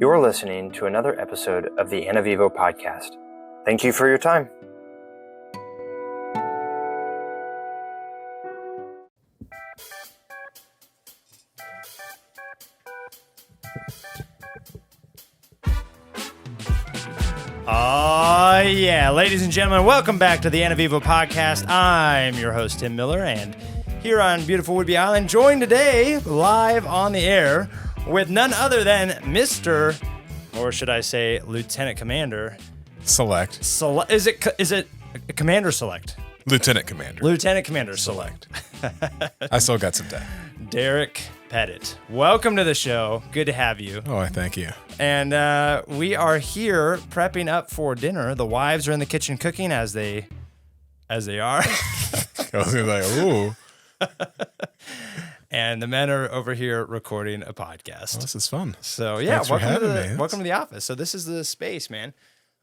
You're listening to another episode of the Ana Vivo podcast. Thank you for your time. Yeah, ladies and gentlemen, welcome back to the Ana Vivo podcast. I'm your host, Tim Miller, and here on beautiful Whidbey Island, joined today live on the air with none other than Mr., or should I say Lieutenant Commander Select. Is it Commander Select? Lieutenant Commander. Lieutenant Commander Select. I still got some time. Derek Pettit. Welcome to the show. Good to have you. Oh, I thank you. And we are here prepping up for dinner. The wives are in the kitchen cooking as they are. I was like, ooh. And the men are over here recording a podcast. Oh, this is fun. So yeah, Thanks for having me. welcome to the office. So this is the space, man.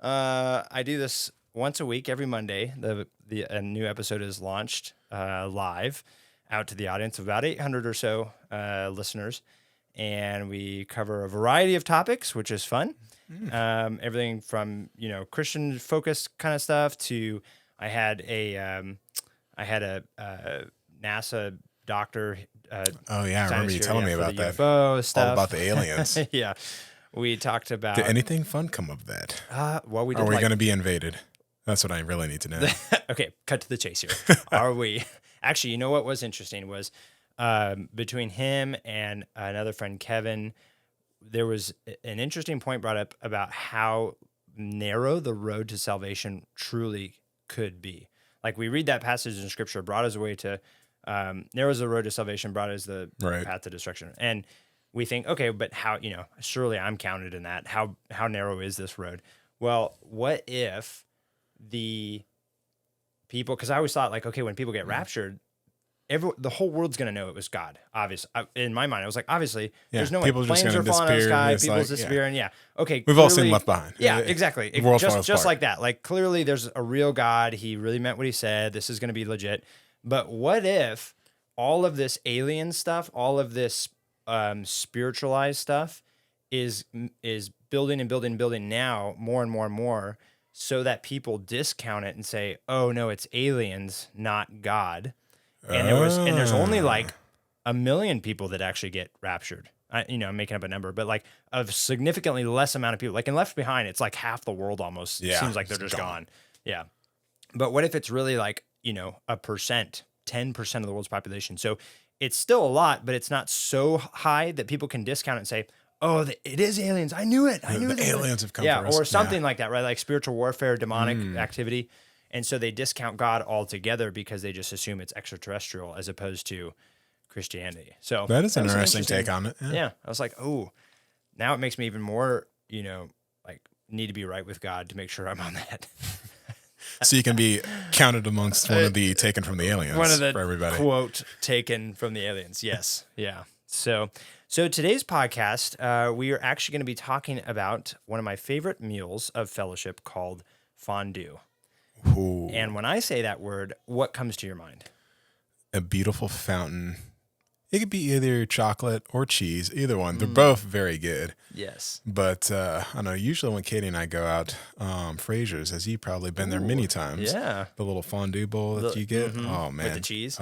I do this once a week, every Monday. A new episode is launched live out to the audience of about 800 or so listeners, and we cover a variety of topics, which is fun. Everything from Christian focused kind of stuff to I had a NASA doctor. Oh yeah, I remember you telling me about that. UFO stuff. All about the aliens. Yeah, we talked about. Did anything fun come of that? Well, we did. Are we going to be invaded? That's what I really need to know. Okay, cut to the chase here. Are we? Actually, you know what was interesting was between him and another friend, Kevin, there was an interesting point brought up about how narrow the road to salvation truly could be. Like we read that passage in Scripture, brought us away to narrow is the road to salvation, broad is the path to destruction. And we think, okay, but how, surely I'm counted in that. How narrow is this road? Well, what if the people, because I always thought like, okay, when people get raptured, the whole world's going to know it was God. Obviously, in my mind, I was like, obviously, there's no way. Planes are falling out of the sky, people's disappearing. Okay. We've all seen Left Behind. Yeah, exactly. Just like that. Like clearly there's a real God. He really meant what he said. This is going to be legit. But what if all of this alien stuff, all of this spiritualized stuff is building and building and building now more and more and more so that people discount it and say, oh no, it's aliens, not God. And there's only like 1 million people that actually get raptured. I'm making up a number, but like a significantly less amount of people. Like in Left Behind, it's like half the world almost. Yeah, seems like they're just gone. Yeah. But what if it's really like, 10% of the world's population? So it's still a lot, but it's not so high that people can discount it and say, oh, it is aliens. I knew it. The aliens have come for us. Or something like that, right? Like spiritual warfare, demonic activity. And so they discount God altogether because they just assume it's extraterrestrial as opposed to Christianity. So that is an interesting take on it. Yeah. I was like, oh, now it makes me even more, like need to be right with God to make sure I'm on that. So you can be counted amongst one of the taken from the aliens. One of the for everybody. Quote taken from the aliens. Yes. Yeah. So today's podcast, we are actually going to be talking about one of my favorite meals of fellowship called fondue. Ooh. And when I say that word, what comes to your mind? A beautiful fountain. It could be either chocolate or cheese, either one. They're both very good. Yes. But I don't know, usually when Katie and I go out, Fraser's, as you've probably been there many times. Yeah. The little fondue bowl that you get. Mm-hmm. Oh, man. With the cheese?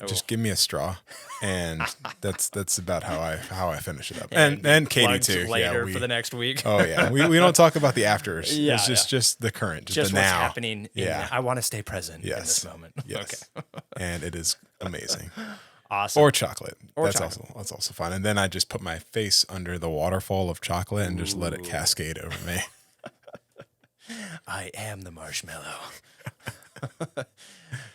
Just give me a straw. And that's about how I finish it up. And Katie too. Later for the next week. Oh, yeah. We don't talk about the afters. Yeah, it's just the current, just the what's now. happening. I want to stay present in this moment. Yes. Okay. And it is amazing. Awesome. Or chocolate. That's also fun. And then I just put my face under the waterfall of chocolate and just let it cascade over me. I am the marshmallow.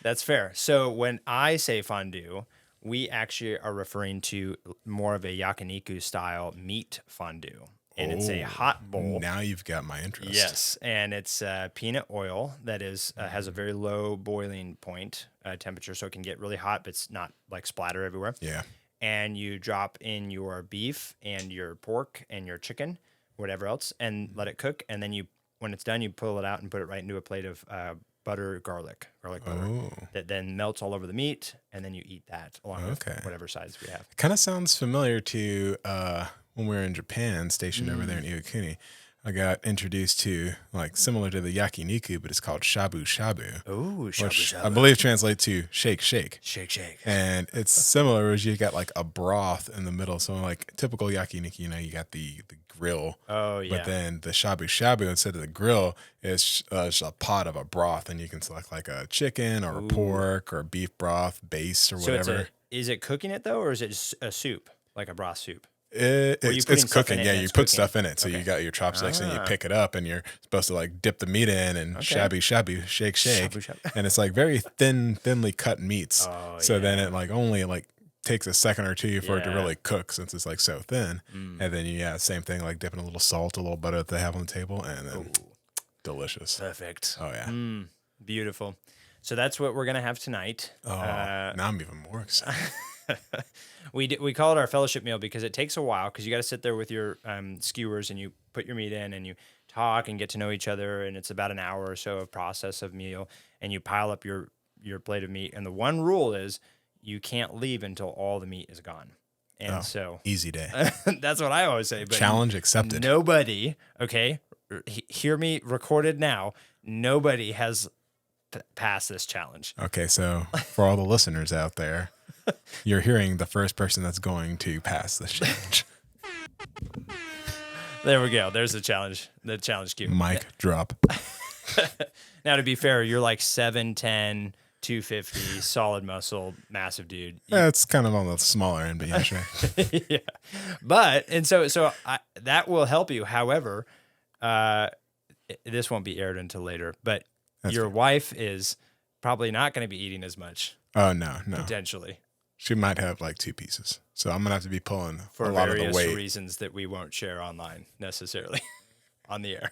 That's fair. So when I say fondue, we actually are referring to more of a yakiniku style meat fondue. And it's a hot bowl. Now you've got my interest. Yes, and it's peanut oil that is has a very low boiling point temperature, so it can get really hot, but it's not like splatter everywhere. Yeah. And you drop in your beef and your pork and your chicken, whatever else, and let it cook. And then when it's done, you pull it out and put it right into a plate of butter, garlic butter that then melts all over the meat, and then you eat that along with whatever sides we have. Kind of sounds familiar to when we were in Japan, stationed over there in Iwakuni, I got introduced to like similar to the yakiniku, but it's called shabu shabu. Oh, shabu which shabu. I believe translates to shake shake. Shake, shake. And it's similar as you got like a broth in the middle. So like typical yakiniku, you got the grill. Oh, yeah. But then the shabu shabu, instead of the grill, is just a pot of a broth, and you can select like a chicken or a pork or a beef broth base or whatever. Is it cooking it though, or is it just a soup, like a broth soup? It's cooking. Yeah, you put stuff in it. So Okay. you got your chopsticks and you pick it up, and you're supposed to like dip the meat in and shabu shabu, shake shake. Shabu shabu. And it's like very thinly cut meats. So then it like only like takes a second or two for it to really cook, since it's like so thin. And then same thing, like dipping a little salt, a little butter that they have on the table, and then delicious. Perfect. Oh yeah. Beautiful. So that's what we're gonna have tonight. Oh, now I'm even more excited. We call it our fellowship meal because it takes a while, because you got to sit there with your skewers and you put your meat in and you talk and get to know each other, and it's about an hour or so of process of meal, and you pile up your plate of meat, and the one rule is you can't leave until all the meat is gone. And so easy day. that's what I always say. But Challenge accepted. Nobody, okay, hear me recorded now. Nobody has passed this challenge. Okay, so for all the listeners out there, you're hearing the first person that's going to pass this challenge. There we go. There's the challenge cue. Mic drop. Now, to be fair, you're like 7'10", 250, solid muscle, massive dude. Yeah, it's kind of on the smaller end, but yeah, sure. Yeah. But, and so that will help you. However, this won't be aired until later, but your wife is probably not going to be eating as much. Oh, no. Potentially. She might have like 2 pieces. So I'm going to have to be pulling for a lot of the weight. For various reasons that we won't share online necessarily on the air.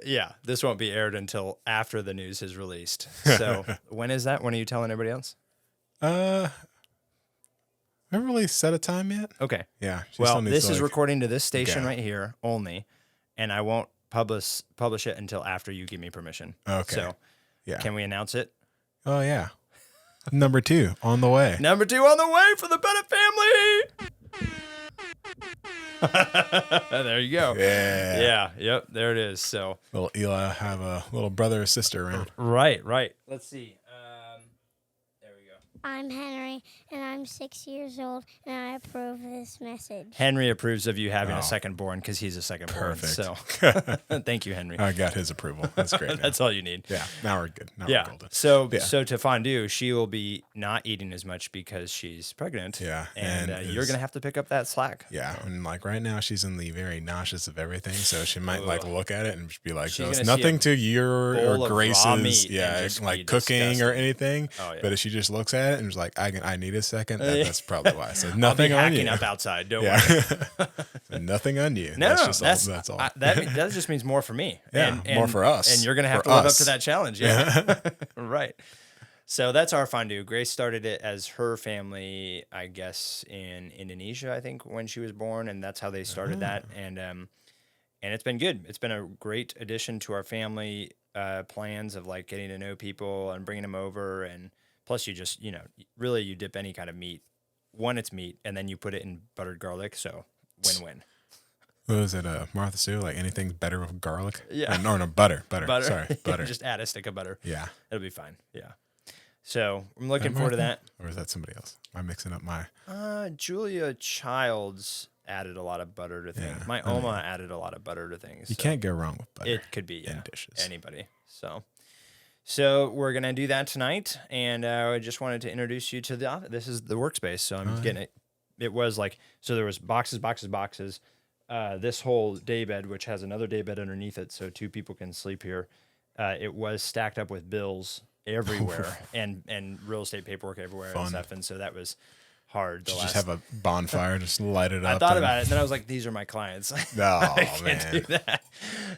Yeah, this won't be aired until after the news is released. So when is that? When are you telling everybody else? I haven't really set a time yet. Okay. Yeah. Well, this is recording to this station right here only, and I won't publish it until after you give me permission. Okay. So yeah. Can we announce it? Oh, yeah. Number 2 on the way. Number 2 on the way for the Bennett family. There you go. Yeah. Yeah. Yep. There it is. So Will Eli have a little brother or sister around? Right. Let's see. There we go. I'm Henry, and I'm 6 years old, and I approve this message. Henry approves of you having a second born because he's a second born. So thank you, Henry. I got his approval. That's great. That's all you need. Yeah. Now we're good. Now we're golden. So to Fondue, she will be not eating as much because she's pregnant. Yeah. And you're going to have to pick up that slack. Yeah. And like right now, she's in the very nauseous of everything. So she might like look at it and just be like, She's there's gonna see nothing to your bowl or of raw Grace's, meat and just like be cooking or disgusting. anything. Oh, yeah. But if she just looks at it and is like, I need a second, that's probably why. So nothing I'll on be you. hacking up outside. Don't Yeah. worry. So nothing on you. No, That's all. That just means more for me. Yeah, more for us. And you're going to have For to live up us. to that challenge. Yeah. Right. So that's our fondue. Grace started it as her family, I guess, in Indonesia, I think, when she was born. And that's how they started that. And it's been good. It's been a great addition to our family plans of like getting to know people and bringing them over. And plus you just, really you dip any kind of meat. One, it's meat, and then you put it in buttered garlic. So win-win. What was it, Martha Stewart? Like anything's better with garlic? Yeah. No, butter. Butter. Sorry, butter. Just add a stick of butter. Yeah. It'll be fine. Yeah. So I'm looking forward to that. Or is that somebody else? Am I mixing up my... Julia Childs added a lot of butter to things. Yeah, My Oma added a lot of butter to things. You can't go wrong with butter. It could be in dishes. Anybody. So we're gonna do that tonight, and I just wanted to introduce you to this is the workspace. So I'm getting it. It was like there was boxes. This whole daybed, which has another daybed underneath it, so 2 people can sleep here. It was stacked up with bills everywhere and real estate paperwork everywhere and stuff, and so that was hard. Just have a bonfire, just light it up. I thought about it, and then I was like, "These are my clients. No, I can't man. do that."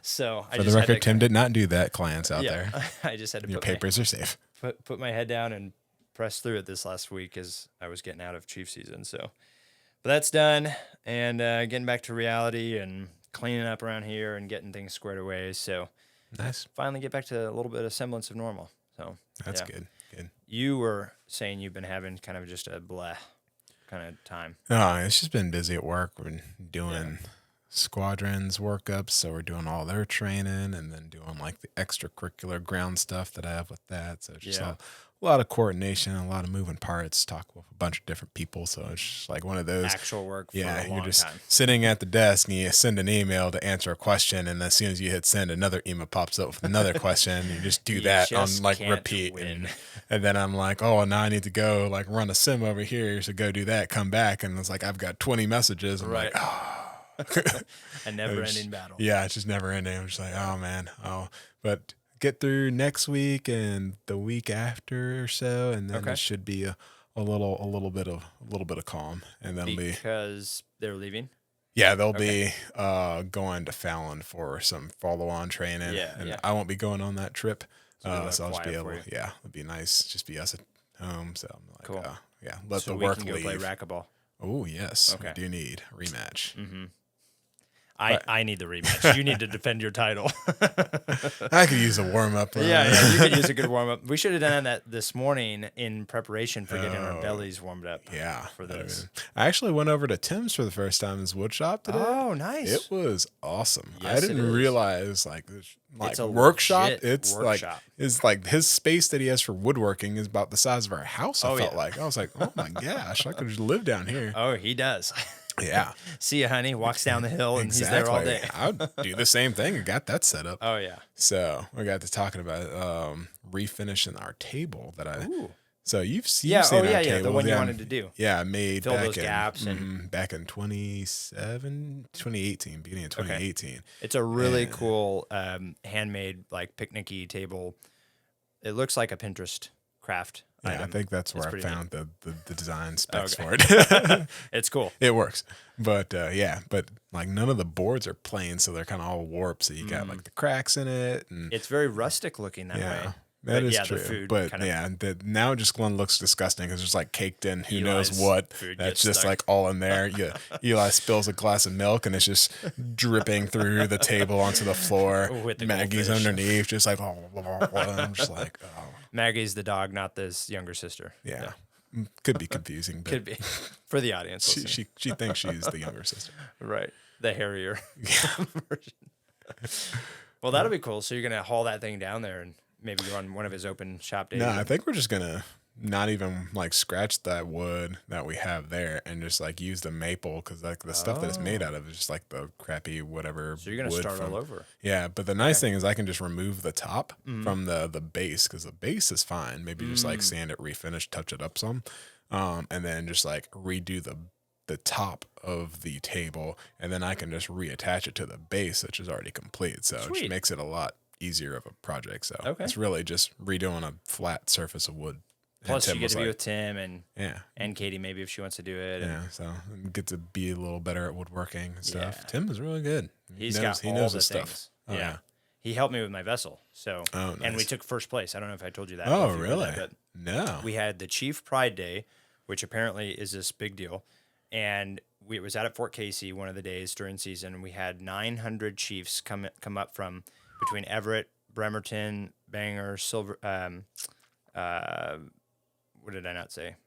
So For the record, Tim did not do that. Clients out there, I just had to your papers are safe. put my head down and press through it this last week as I was getting out of Chief season. So, but that's done, and getting back to reality and cleaning up around here and getting things squared away. So, Nice. finally get back to a little bit of semblance of normal. So That's yeah. good. Good. You were saying you've been having kind of just a bleh kind of time? Oh, it's just been busy at work. We're doing squadrons workups, so we're doing all their training and then doing like the extracurricular ground stuff that I have with that. So it's just a lot of coordination, a lot of moving parts, talk with a bunch of different people. So it's just like one of those actual work for a long you're just time. sitting at the desk and you send an email to answer a question, and as soon as you hit send, another email pops up with another question. You just do that on like repeat. And then I'm like, oh, now I need to go like run a sim over here. So go do that, come back. And it's like, I've got 20 messages. I'm like, oh. A never-ending battle. Yeah, it's just never ending. I'm just like, oh man, but get through next week and the week after or so, and then it should be a little bit of calm, and then because they're leaving. Yeah, they'll be going to Fallon for some follow-on training. And I won't be going on that trip, so I'll just be able. It'll be nice, just be us at home. So I'm like, cool. Let so the work we can leave. Go play racquetball. Oh yes, we do need a rematch. Mm-hmm. I need the rematch. You need to defend your title. I could use a warm up. Yeah, you could use a good warm up. We should have done that this morning in preparation for getting our bellies warmed up. Yeah, for this. I actually went over to Tim's for the first time in his wood shop today. Oh, nice! It was awesome. Yes, I didn't realize it's a workshop. It's workshop. like his space that he has for woodworking is about the size of our house. I felt like I was like, oh my gosh, I could just live down here. Oh, he does. Yeah. See you, honey. Walks down the hill and he's there all day. I would do the same thing and got that set up. Oh, yeah. So we got to talking about refinishing our table that I. Ooh. So you've seen our table. The one you wanted to do. Yeah, I made fill those gaps and back in 2018, beginning of 2018. Okay. It's a really cool handmade like picnicky table. It looks like a Pinterest craft. Yeah, item. I think that's where I found the design specs for it. It's cool. It works. But but like none of the boards are plain, so they're kind of all warped. So you got like the cracks in it. And it's very rustic looking that way. That is true. The food but now it just one looks disgusting because there's like caked in who knows what. That's just like all in there. Eli spills a glass of milk and it's just dripping through the table onto the floor. With the Maggie's goldfish. Underneath, just like, I'm just like, oh. Maggie's the dog, not this younger sister. Yeah. Could be confusing. But could be for the audience. She thinks she's the younger sister. Right. The hairier version. Well, that'll be cool. So you're going to haul that thing down there and maybe go on one of his open shop days. No, I think we're just going to not even like scratch that wood that we have there and just like use the maple because like the stuff that it's made out of is just like the crappy whatever. So you're going to start all over. Yeah, but the nice thing is I can just remove the top from the base because the base is fine. Maybe just like sand it, refinish, touch it up some, and then just like redo the top of the table, and then I can just reattach it to the base, which is already complete. So it just makes it a lot easier of a project. So it's really just redoing a flat surface of wood. Plus, you get to be with Tim and and Katie maybe if she wants to do it. Yeah, so get to be a little better at woodworking and stuff. Yeah. Tim is really good. He knows his stuff. Oh, yeah. He helped me with my vessel. So nice. And we took first place. I don't know if I told you that. Oh, really? No. We had the Chief Pride Day, which apparently is this big deal. And it was out at Fort Casey one of the days during season. We had 900 Chiefs come up from between Everett, Bremerton, Bangor, Silver. What did I not say?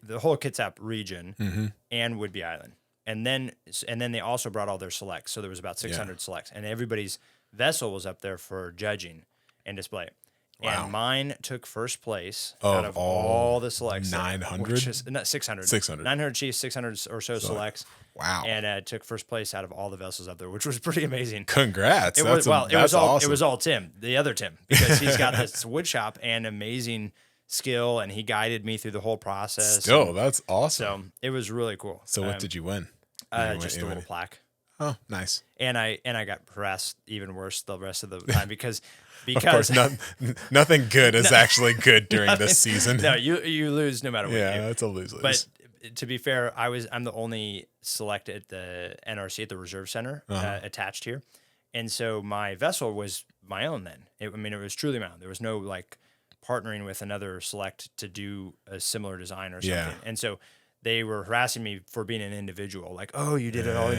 The whole Kitsap region and Whidbey Island, and then they also brought all their selects. So there was about 600 selects, and everybody's vessel was up there for judging and display. Wow. And mine took first place out of all the selects. 900? Not 600. 600. 900 Chiefs, 600 or so selects. Wow. And took first place out of all the vessels up there, which was pretty amazing. Congrats. It was all Tim, the other Tim, because he's got this wood shop and amazing skill, and he guided me through the whole process. That's awesome. So it was really cool. So what did you win? Just a little plaque. Oh, nice. And I got harassed even worse the rest of the time because of course, nothing good is actually good during this season. No, you lose no matter what. Yeah, it's a lose-lose. But to be fair, I'm the only select at the NRC at the Reserve Center attached here, and so my vessel was my own. Then it was truly my own. There was no like partnering with another select to do a similar design or something. Yeah. And so they were harassing me for being an individual. Like, oh, you did it all.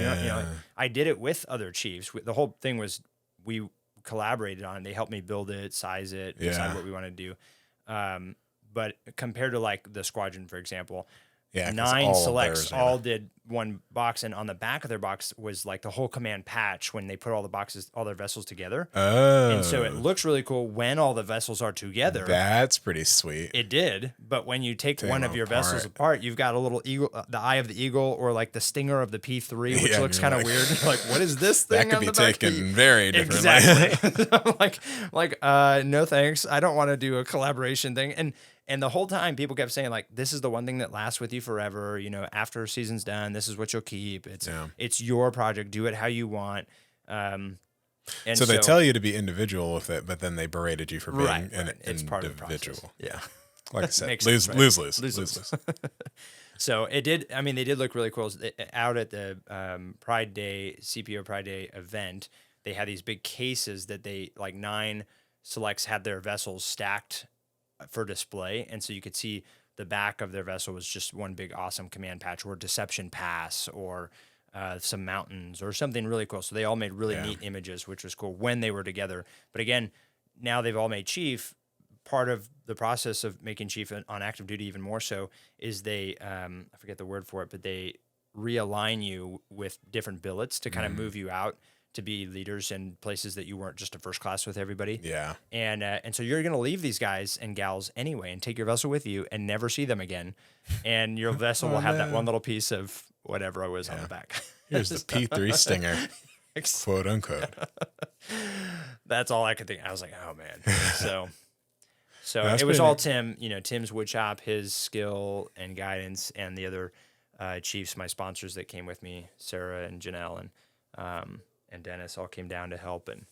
I did it with other chiefs. The whole thing was we collaborated on it. They helped me build it, size it, decide what we want to do. But compared to like the squadron, for example, Yeah, 9 selects all did one box, and on the back of their box was like the whole command patch when they put all their vessels together. Oh. And so it looks really cool when all the vessels are together. That's pretty sweet. It did, but when you take one of your vessels apart, you've got a little eagle, the eye of the eagle, or like the stinger of the P3, which looks kind of weird. You're like, what is this thing? That could be taken very differently. Exactly. No thanks. I don't want to do a collaboration thing. And the whole time, people kept saying, like, this is the one thing that lasts with you forever. You know, after a season's done, this is what you'll keep. It's your project. Do it how you want. And so they tell you to be individual with it, but then they berated you for being an it's individual. part of the process. Yeah. Like I said, lose. So it did. I mean, they did look really cool. Out at the Pride Day, CPO Pride Day event, they had these big cases that they, like 9 selects had their vessels stacked for display, and so you could see the back of their vessel was just one big awesome command patch, or Deception Pass, or some mountains, or something really cool. So they all made really neat images, which was cool when they were together. But again, now they've all made Chief. Part of the process of making Chief on active duty even more so is they, I forget the word for it, but they realign you with different billets to kind of move you out to be leaders in places that you weren't just a first class with everybody. Yeah. And so you're going to leave these guys and gals anyway and take your vessel with you and never see them again. And your vessel will have that one little piece of whatever it was on the back. Here's the P3 Stinger, quote unquote. That's all I could think. I was like, oh man. So it was all Tim, Tim's woodshop, his skill and guidance, and the other chiefs, my sponsors that came with me, Sarah and Janelle and Dennis, all came down to help and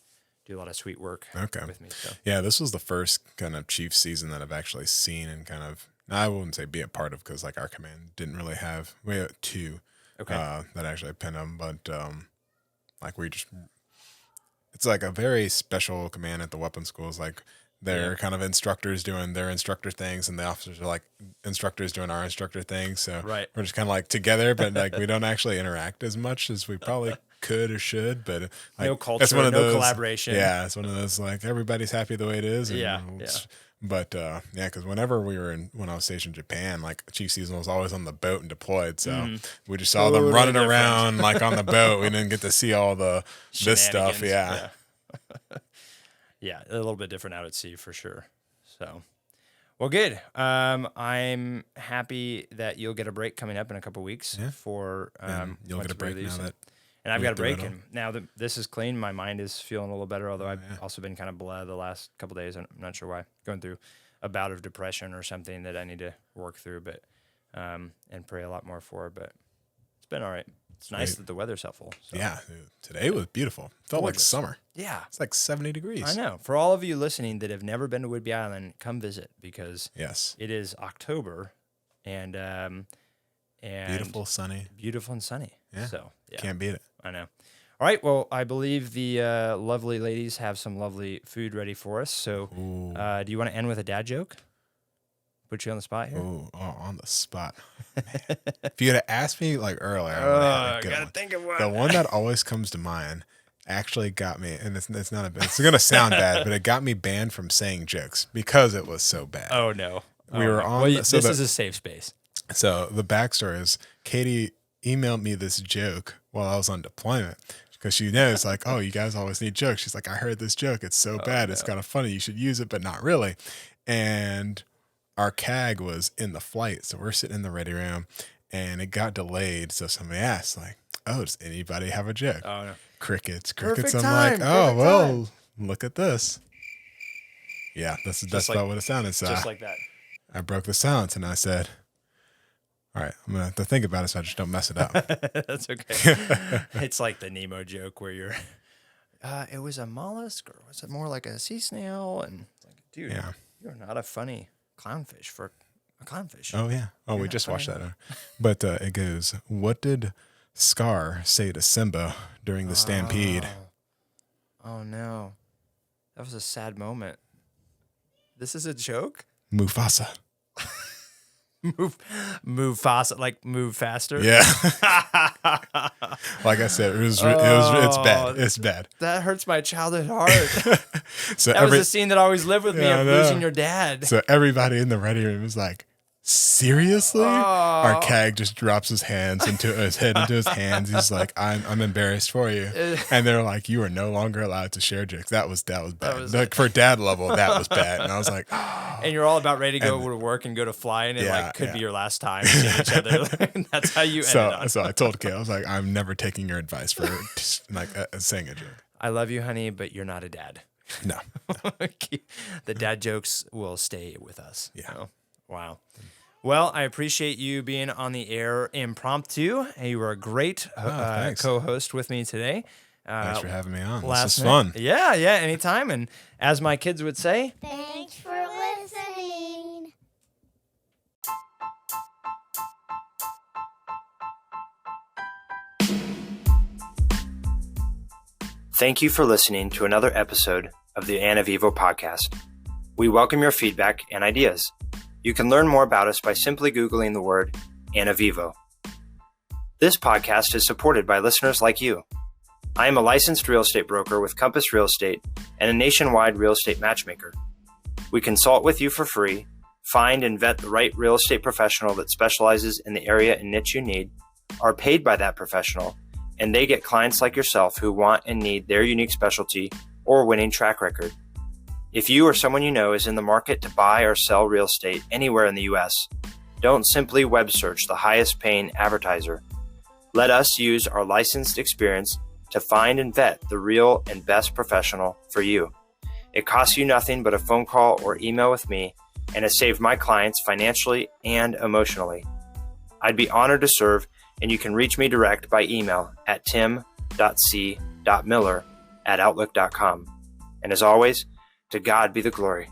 do a lot of sweet work with me. So. Yeah, this was the first kind of chief season that I've actually seen and kind of, I wouldn't say be a part of, because like our command didn't really have, we had 2 that actually pinned them, but like we just, it's like a very special command at the weapons schools. Like they're kind of instructors doing their instructor things, and the officers are like instructors doing our instructor things. So we're just kind of like together, but like we don't actually interact as much as we probably could or should. But like, no culture, no collaboration. Yeah, it's one of those like everybody's happy the way it is. And But because when I was stationed in Japan, like chief season was always on the boat and deployed, so we just saw them running around like on the boat. We didn't get to see all this stuff. Yeah, a little bit different out at sea for sure. So, well, good. I'm happy that you'll get a break coming up in a couple weeks for you'll get a break now that. And I've got a break, and now that this is clean, my mind is feeling a little better, although I've also been kind of blah the last couple days. I'm not sure why. Going through a bout of depression or something that I need to work through, but and pray a lot more for. But it's been all right. It's nice that the weather's helpful. So. Yeah, today was beautiful. Felt like summer. Yeah. It's like 70 degrees. I know. For all of you listening that have never been to Whidbey Island, come visit, because it is October, and beautiful, sunny. Beautiful and sunny. Yeah. So, can't beat it. I know. All right. Well, I believe the lovely ladies have some lovely food ready for us. So, do you want to end with a dad joke? Put you on the spot here. On the spot. Man. If you had asked me like earlier, I gotta think of one. The one that always comes to mind actually got me, and it's not it's gonna sound bad, but it got me banned from saying jokes because it was so bad. Oh no. We were on. Well, this is a safe space. So the backstory is Katie emailed me this joke while I was on deployment, because she knows like, oh, you guys always need jokes. She's like, I heard this joke. It's so bad. It's kind of funny. You should use it, but not really. And our CAG was in the flight. So we're sitting in the ready room and it got delayed. So somebody asked like, oh, does anybody have a joke? Oh, no. Crickets. Perfect I'm time. like, oh, well, look at this. Yeah, that's about what it sounded. So just like that. I broke the silence and I said, all right, I'm going to have to think about it so I just don't mess it up. That's okay. It's like the Nemo joke where you're, it was a mollusk, or was it more like a sea snail? And it's like, dude, you're not a funny clownfish for a clownfish. Oh, yeah. Oh, we just watched that. But it goes, what did Scar say to Simba during the stampede? Oh, no. That was a sad moment. This is a joke? Mufasa. Mufasa, like move faster. Yeah. Like I said, it's bad. It's bad. That hurts my childhood heart. So that was a scene that always lived with me of losing your dad. So everybody in the ready room was like, seriously? Our CAG just drops his head into his hands. He's like, I'm embarrassed for you. And they're like, you are no longer allowed to share jokes. That was bad. Like for dad level, that was bad. And I was like, oh. And you're all about ready to go to work and go to flying, and could be your last time seeing each other. That's how you ended on. So I told Kay, I was like, I'm never taking your advice for saying a joke. I love you, honey, but you're not a dad. No. The dad jokes will stay with us. Yeah. Oh, wow. Well, I appreciate you being on the air impromptu. You were a great co-host with me today. Thanks for having me on. This was fun. Yeah, anytime. And as my kids would say, Thanks for listening. Thank you for listening to another episode of the Ana Vivo podcast. We welcome your feedback and ideas. You can learn more about us by simply Googling the word Ana Vivo. This podcast is supported by listeners like you. I am a licensed real estate broker with Compass Real Estate and a nationwide real estate matchmaker. We consult with you for free, find and vet the right real estate professional that specializes in the area and niche you need, are paid by that professional, and they get clients like yourself who want and need their unique specialty or winning track record. If you or someone you know is in the market to buy or sell real estate anywhere in the U.S., don't simply web search the highest paying advertiser. Let us use our licensed experience to find and vet the real and best professional for you. It costs you nothing but a phone call or email with me, and has saved my clients financially and emotionally. I'd be honored to serve, and you can reach me direct by email at tim.c.miller@outlook.com. And as always, to God be the glory.